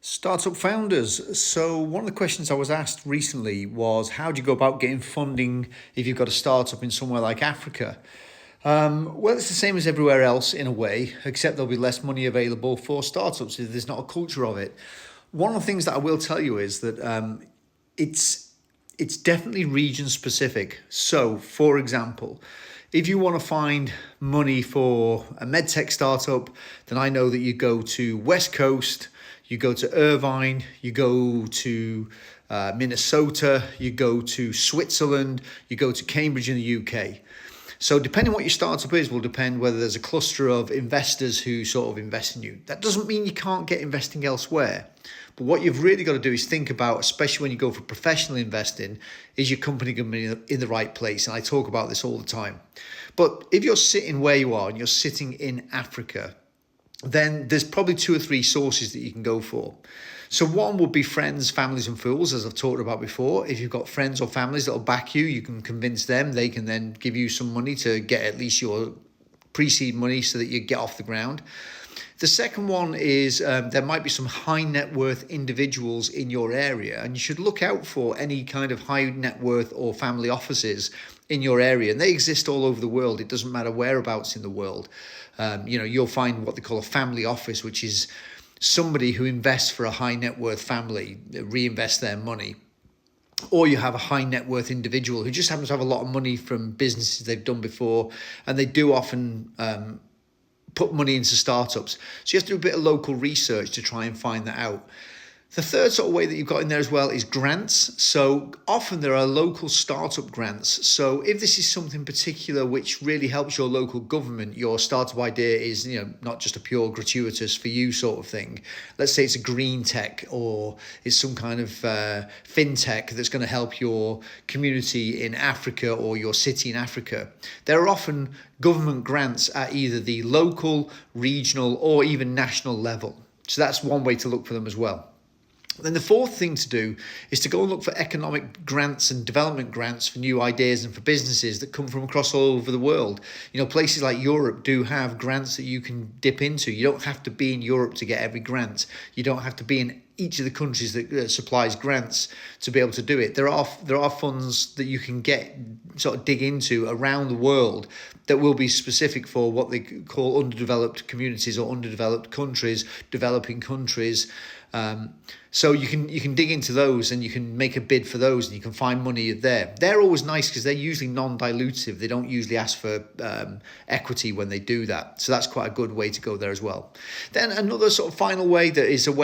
Startup founders. So, one of the questions I was asked recently was how do you go about getting funding if you've got a startup in somewhere like Africa? Well, it's the same as everywhere else in a way, except there'll be less money available for startups if there's not a culture of it. One of the things that I will tell you is that it's it's definitely region specific. So, for example, if you want to find money for a medtech startup, then I know that you go to West Coast, you go to Irvine, you go to Minnesota, you go to Switzerland, you go to Cambridge in the UK. So depending on what your startup is will depend whether there's a cluster of investors who sort of invest in you. That doesn't mean you can't get investing elsewhere. But what you've really got to do is think about, especially when you go for professional investing, is your company going to be in the right place? And I talk about this all the time. But if you're sitting where you are and you're sitting in Africa, then there's probably two or three sources that you can go for. So one would be friends, families and fools, as I've talked about before. If you've got friends or families that'll back you, you can convince them. They can then give you some money to get at least your pre-seed money so that you get off the ground. The second one is there might be some high net worth individuals in your area, and you should look out for any kind of high net worth or family offices in your area. And they exist all over the world. It doesn't matter whereabouts in the world. You'll find what they call a family office, which is somebody who invests for a high net worth family, reinvest their money. Or you have a high net worth individual who just happens to have a lot of money from businesses they've done before, and they do often put money into startups. So you have to do a bit of local research to try and find that out. The third sort of way that you've got in there as well is grants. So often there are local startup grants. So if this is something particular which really helps your local government, your startup idea is, not just a pure gratuitous for you sort of thing. Let's say it's a green tech or it's some kind of fintech that's going to help your community in Africa or your city in Africa. There are often government grants at either the local, regional, or even national level. So that's one way to look for them as well. Then the fourth thing to do is to go and look for economic grants and development grants for new ideas and for businesses that come from across all over the world. Places like Europe do have grants that you can dip into. You don't have to be in Europe to get every grant. You don't have to be in each of the countries that supplies grants to be able to do it. There are funds that you can get, sort of dig into around the world that will be specific for what they call underdeveloped communities or underdeveloped countries, developing countries. So you can dig into those and you can make a bid for those and you can find money there. They're always nice because they're usually non-dilutive. They don't usually ask for equity when they do that. So that's quite a good way to go there as well. Then another sort of final way that is a way